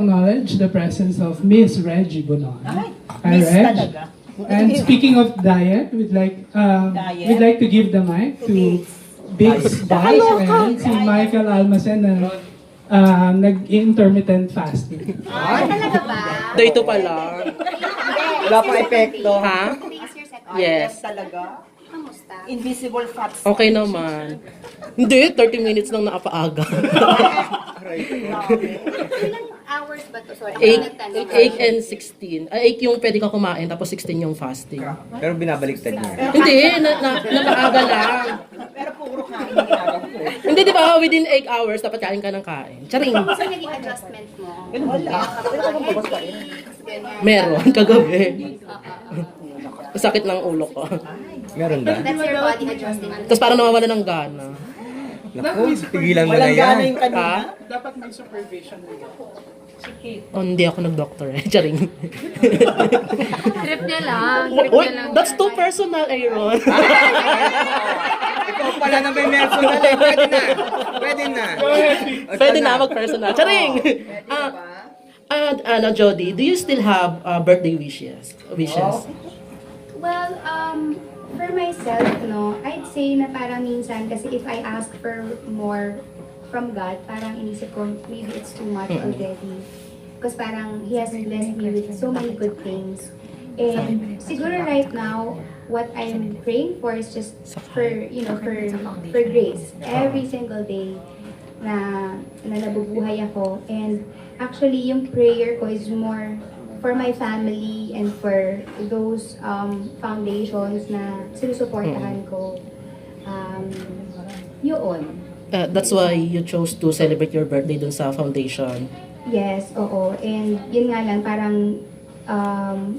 acknowledge the presence of Miss Reggie Bonon. Ay, Hi, miss Reg. talaga. And speaking of diet, we'd like to give the mic to Byxbuzz and si Michael Almacen na nag-intermittent fasting. Talaga ba? Dito pa lang. Wala pa epekto. Ha? Today's your second. Yes. Talaga? Kamusta? Invisible fats. Okay naman. Hindi, 30 minutes lang nakapaaga. Ilang hours ba to? Sorry, 8 and 16. 8 yung pwede ka kumain, tapos 16 yung fasting. Pero binabaliktad niya. Hindi, napaaga lang. Pero puro kain yung ginagawa ko. Hindi, di ba, within 8 hours, dapat kain ka ng kain. Charing. So, naging adjustment mo? Wala. Pero kung bukas pa rin. Ganyan. Meron, kagabi. Sakit ng ulo ko. Meron ba? That's your body adjusting. Tapos parang nawawala ng gana. Naku, pigilan mo na Walang gana yan. yung kanina. Ha? Dapat may supervision nila. Oh, hindi ako nag-doctor eh. Charing. Trip niya lang. Wait, that's too personal, Aaron. Ikaw pala na may personal eh. Pwede na. Pwede na. Pwede na mag-personal. Charing! Jodi, do you still have birthday wishes? Well, for myself, no, I'd say na parang minsan, kasi if I ask for more from God, parang inisip ko, maybe it's too much already. Because parang He has blessed me with so many good things. And siguro right now, what I'm praying for is just for, for grace. Every single day na nabubuhay ako. And actually, yung prayer ko is more for my family and for those foundations na sinusuportahan ko. Yun. That's why you chose to celebrate your birthday dun sa foundation. Yes, oo. And yun nga lang, parang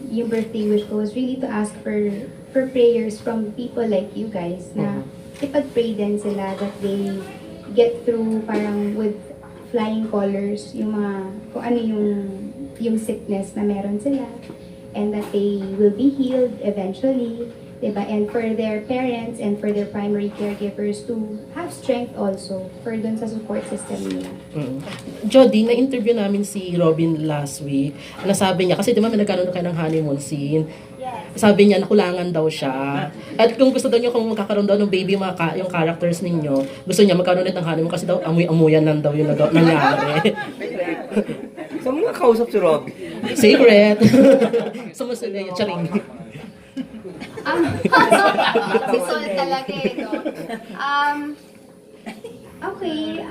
yung birthday wish ko was really to ask for prayers from people like you guys na ipag-pray din sila that they get through parang with flying colors yung mga, kung ano yung sickness na meron sila and that they will be healed eventually, diba? And for their parents and for their primary caregivers to have strength also for dun sa support system nila. Jodi, na-interview namin si Robin last week. Nasabi niya, kasi di ba may nagkaroon kayo ng honeymoon scene. Sabi niya, nakulangan daw siya. At kung gusto daw niyo, kung magkakaroon daw ng baby yung characters ninyo, gusto niya magkaroon ulit ng honeymoon kasi daw amoy-amuyan lang daw yung nangyari. Saan mo nakausap si Robby? Secret. Sumusunod yung charing. Si Sol talaga eh, no? Okay,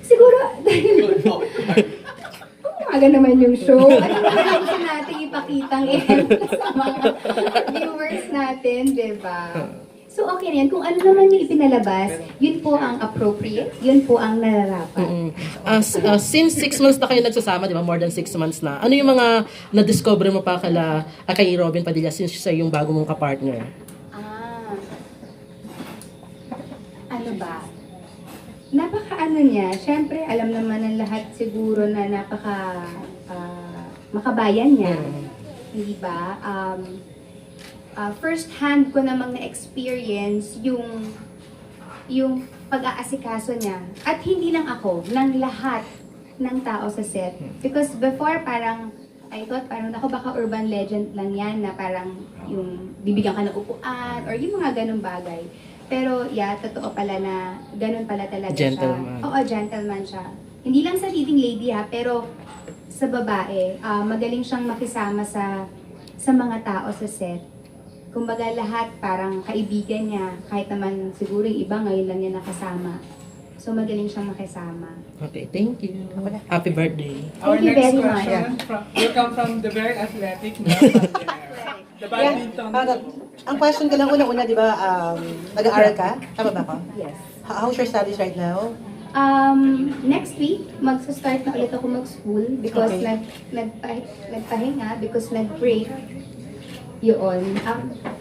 siguro, umaga naman yung show. Ano naman yung gusto natin ipakitang sa mga viewers natin, di ba? So okay na yan. Kung ano naman yung ipinalabas, yun po ang appropriate, yun po ang nararapat. Since 6 months na kayo nagsasama, di ba? More than 6 months na. Ano yung mga na-discover mo pa kay Robin Padilla since siya yung bago mong kapartner? Ano ba? Napaka-ano niya. Siyempre, alam naman ng lahat siguro na makabayan niya. Hindi ba? First hand ko namang na-experience yung pag-aasikaso niya. At hindi lang ako, ng lahat ng tao sa set. Because before parang, I thought parang ako baka urban legend lang yan na parang yung bibigyan ka ng upuan or yung mga ganung bagay. Pero yeah, totoo pala na ganun pala talaga Gentleman. siya. Oo, gentleman siya. Hindi lang sa leading lady pero sa babae, magaling siyang makisama sa mga tao sa set. Kumbaga lahat parang kaibigan niya, kahit naman siguro yung iba ngayon lang niya nakasama. So magaling siyang makisama. Okay, thank you. Happy birthday. Thank you very much. Will come from the very athletic the badminton. Ang question ko lang una-una, di ba, nag-aaral ka? Tama ba ako? Yes. How's your studies right now? Next week, magsa-start na ulit ako mag-school because Okay. nagpahinga, because nag-break. Yun.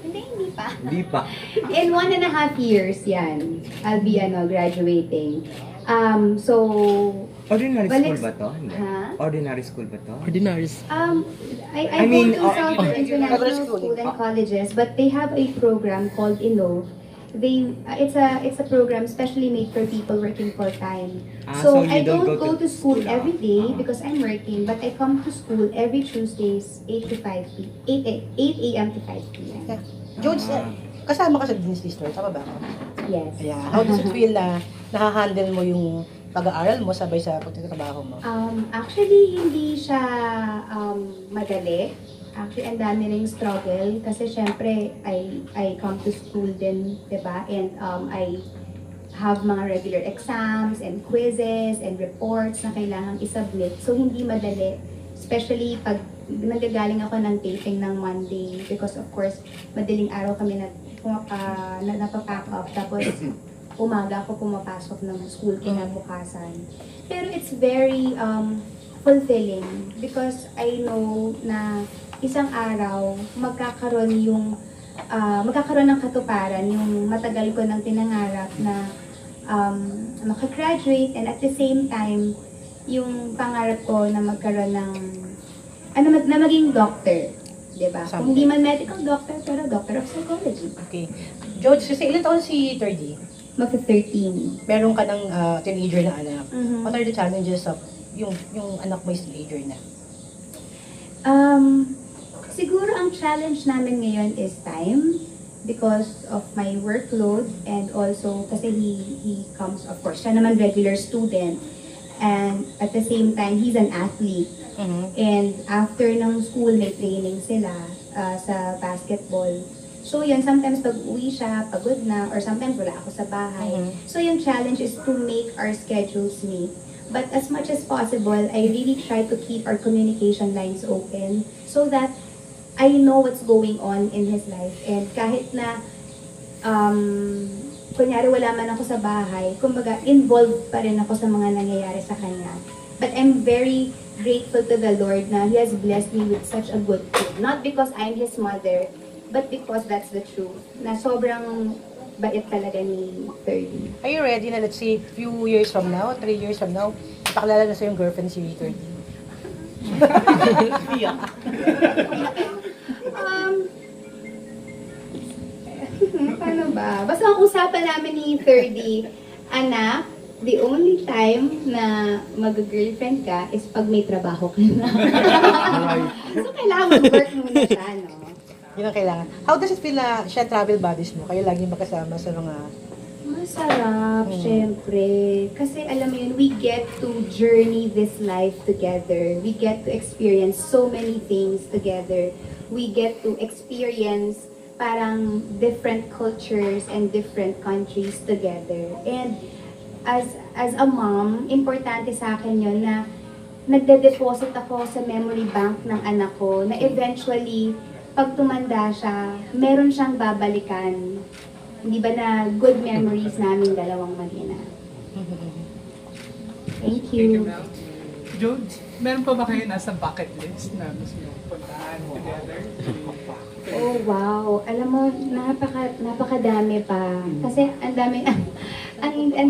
Hindi pa. Hindi pa. In 1.5 years, yan. I'll be graduating. So, Ordinary balik- school ba to? Hindi. Ha? Ordinary school ba to? Ordinaries. I mean, go to Southern International schooling. School and Colleges, but they have a program called INO. it's a program specially made for people working full time. So So you I don't don't go go to school every day because I'm working, but I come to school every Tuesdays 8 to 5 p. 8 a.m. to 5 p.m. Yeah. George, kasama ka sa Dean's List, tama ba ako? Yes. Yeah. How does it feel na nakahandle mo yung pag-aaral mo sabay sa pagtatrabaho mo? Actually, hindi siya madali. Actually, ang dami ring struggle kasi syempre, I come to school din, diba? And I have mga regular exams and quizzes and reports na kailangang isubmit. So, hindi madali. Especially pag nagagaling ako ng taping ng Monday because of course, madaling araw kami napapack up. Tapos, umaga ako pumapasok ng school kinabukasan. Pero it's very fulfilling because I know na isang araw magkakaroon ng katuparan yung matagal ko nang pinangarap na makagraduate, and at the same time yung pangarap ko na magkaroon ng na maging doctor, 'di ba? Kung hindi man medical doctor pero doctor of psychology. Okay. George, kasi ilan taon si 30? Magsa-13. Meron ka ng teenager na anak. Mhm. What are the challenges of yung anak mo is teenager na? Siguro ang challenge namin ngayon is time because of my workload, and also kasi he comes, of course, siya naman regular student, and at the same time he's an athlete. And after ng school may training sila sa basketball. So yun, sometimes pag uwi siya, pagod na, or sometimes wala ako sa bahay. So yung challenge is to make our schedules meet. But as much as possible, I really try to keep our communication lines open so that I know what's going on in his life. And kahit na, kunyari wala man ako sa bahay, kumbaga involved pa rin ako sa mga nangyayari sa kanya. But I'm very grateful to the Lord na He has blessed me with such a good kid. Not because I'm his mother, but because that's the truth. Na sobrang bait talaga ni 30. Are you ready na, let's say, few years from now, 3 years from now, ipakalala na sa yung girlfriend si 30? Paano ba? Basta ang usapan namin ni 30, anak, the only time na mag-girlfriend ka is pag may trabaho ka na. So, kailangan mag-work muna siya, no? Yun ang kailangan. How does it feel na siya travel buddies mo? Kayo lagi magkasama sa mga... Masarap, syempre. Kasi alam mo yun, we get to journey this life together. We get to experience so many things together. We get to experience parang different cultures and different countries together. And as a mom, importante sa akin yun na nagde-deposit ako sa memory bank ng anak ko na eventually, pag tumanda siya, meron siyang babalikan. Hindi ba na good memories namin dalawang mag-ina. Thank you. George, meron pa ba kayo nasa bucket list na gusto nyo puntahan together? Oh, wow. Alam mo, napakadami pa. Kasi ang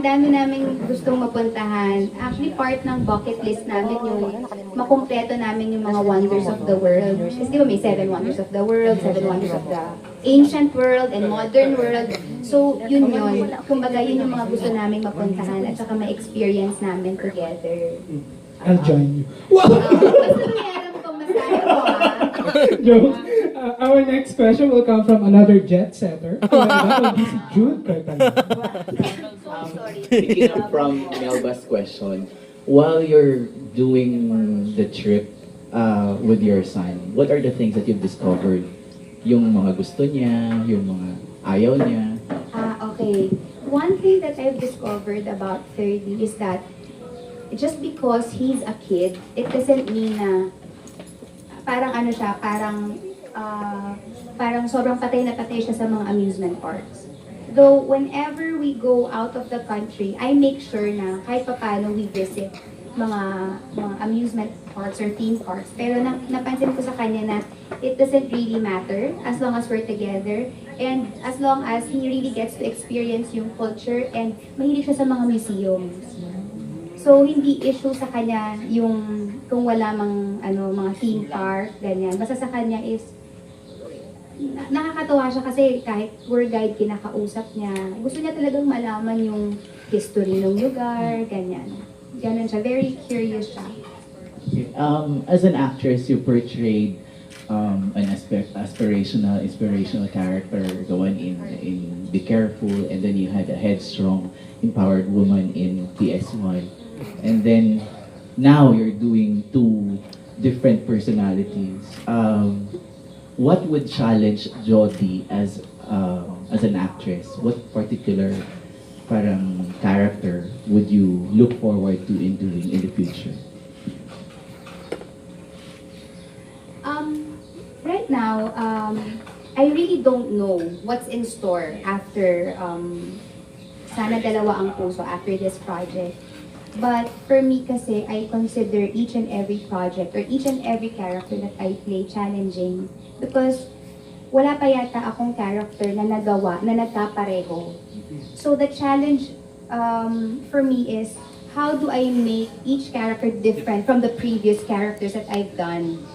dami naming gustong mapuntahan. Actually, part ng bucket list namin yung makumpleto namin yung mga wonders of the world. Kasi di ba may 7 wonders of the world, 7 wonders of the ancient world and modern world. So, yun. Kumbaga, yun yung mga gusto naming mapuntahan at saka ma-experience namin together. I'll join you. Wow! Basta mayroon kong masahe ko, ha? Joke. Our next question will come from another jet setter. That will be si Jude Cartagena. So sorry. Picking up from Melba's question, while you're doing the trip with your son, what are the things that you've discovered? Yung mga gusto niya, yung mga ayaw niya? Okay. One thing that I've discovered about 30 is that just because he's a kid, it doesn't mean na parang ano siya, parang sobrang patay na patay siya sa mga amusement parks. Though, whenever we go out of the country, I make sure na kahit paano we visit mga amusement parks or theme parks. Pero napansin ko sa kanya na it doesn't really matter as long as we're together and as long as he really gets to experience yung culture, and mahilig siya sa mga museums. So, hindi issue sa kanya yung kung wala mga theme park, ganyan. Basta sa kanya is nakakatawa siya kasi kahit tour guide kinakausap niya, gusto niya talagang malaman yung history ng lugar, ganyan. Ganun siya, very curious siya. As an actress, you portrayed an inspirational character, the one in Be Careful, and then you had a headstrong, empowered woman in PS1. And then now you're doing two different personalities. What would challenge Jodi as an actress? What particular parang character would you look forward to in doing in the future? Right now, I really don't know what's in store after Sana Dalawa Ang Puso, after this project. But for me kasi, I consider each and every project or each and every character that I play challenging because wala pa yata akong character na nagawa, na nagkapareho. So the challenge for me is, how do I make each character different from the previous characters that I've done?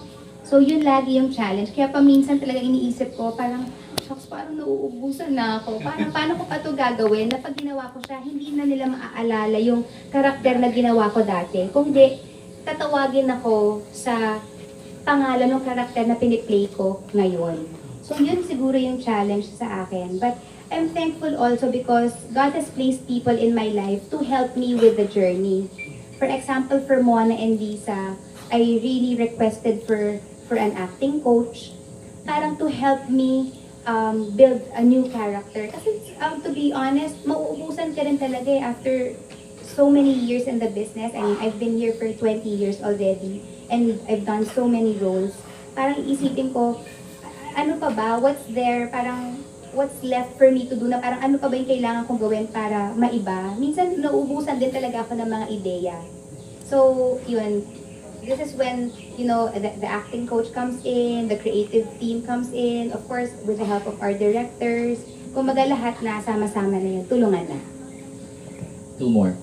So yun lagi yung challenge. Kaya paminsan talaga iniisip ko, parang, shucks, parang nauubusan na ako. Parang paano ko pa ito gagawin na pag ginawa ko siya, hindi na nila maaalala yung karakter na ginawa ko dati. Kung di, tatawagin ako sa pangalan ng karakter na piniplay ko ngayon. So yun siguro yung challenge sa akin. But I'm thankful also because God has placed people in my life to help me with the journey. For example, for Mona and Lisa, I really requested for an acting coach, parang to help me build a new character. Kasi to be honest, mauubusan ka rin talaga after so many years in the business. I mean, I've been here for 20 years already and I've done so many roles. Parang isipin ko, ano pa ba? What's there? Parang what's left for me to do na parang ano pa ba yung kailangan kong gawin para maiba? Minsan nauubusan din talaga ako ng mga ideya. So, yun. This is when, you know, the acting coach comes in, the creative team comes in, of course, with the help of our directors. Kumaga lahat na, sama-sama na yun, tulungan na. Two more.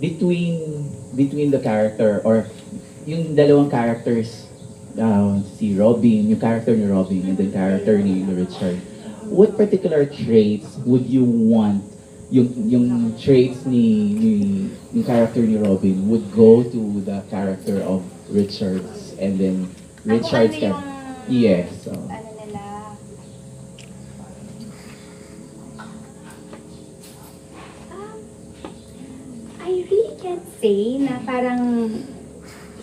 Between the character or yung dalawang characters, si Robin, yung character ni Robin and the character ni Richard, what particular traits would you want yung traits yung character ni Robin would go to the character of Richard's and then Richard's ano yung, yes. So. Ano nila? I really can't say na parang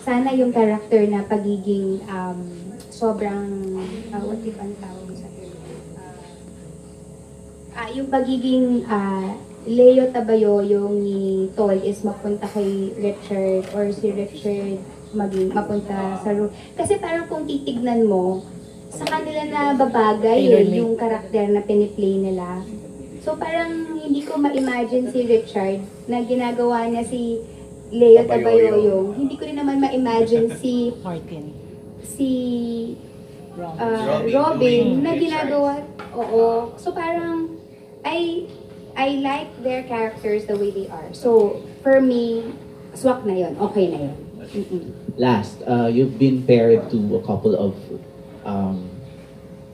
sana yung character na pagiging sobrang what if ang tawag sa yung pagiging Leo Tabayo, yung ni Tol is mapunta kay Richard or si Richard mapunta sa room. Kasi parang kung titignan mo, sa kanila na babagay yung karakter na piniplay nila. So parang hindi ko ma-imagine si Richard na ginagawa niya si Leo Tabayo. Hindi ko rin naman ma-imagine si Robin na ginagawa. Oo. So parang I like their characters the way they are. So, for me, swak na yun. Okay na yun. Last, you've been paired to a couple of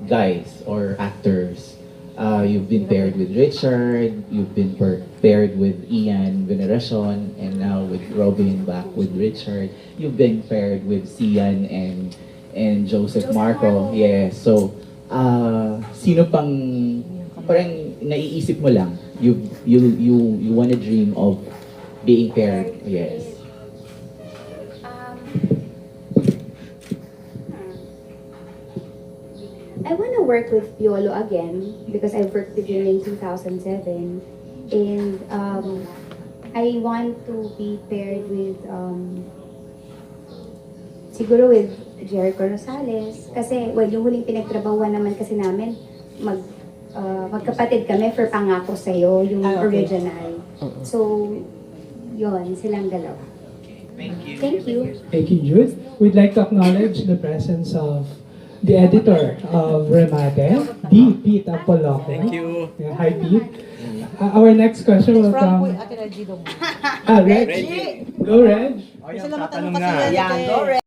guys or actors. You've been paired with Richard, you've been paired with Ian Veneracion, and now with Robin back with Richard. You've been paired with Sian and Joseph Marco. Yes. So, sino pang parang naiisip mo lang, you wanna dream of being paired. Yes. I want to work with Piolo again because I worked with him in 2007, and I want to be paired with siguro with Jericho Rosales kasi yung huling pinagtrabahuan naman kasi namin magkapatid kami for Pangako Sa'yo, yung original. So, yun, silang dalawa. Thank you. Thank you, Jude. We'd like to acknowledge the presence of the editor of Remate, D. Pete Apoloco. Thank you. Yeah, hi, Pete. Our next question will come... Ate Reggie Dong. Reg. Go, Reg. Isa lang matanong kasi yan. Yan, go,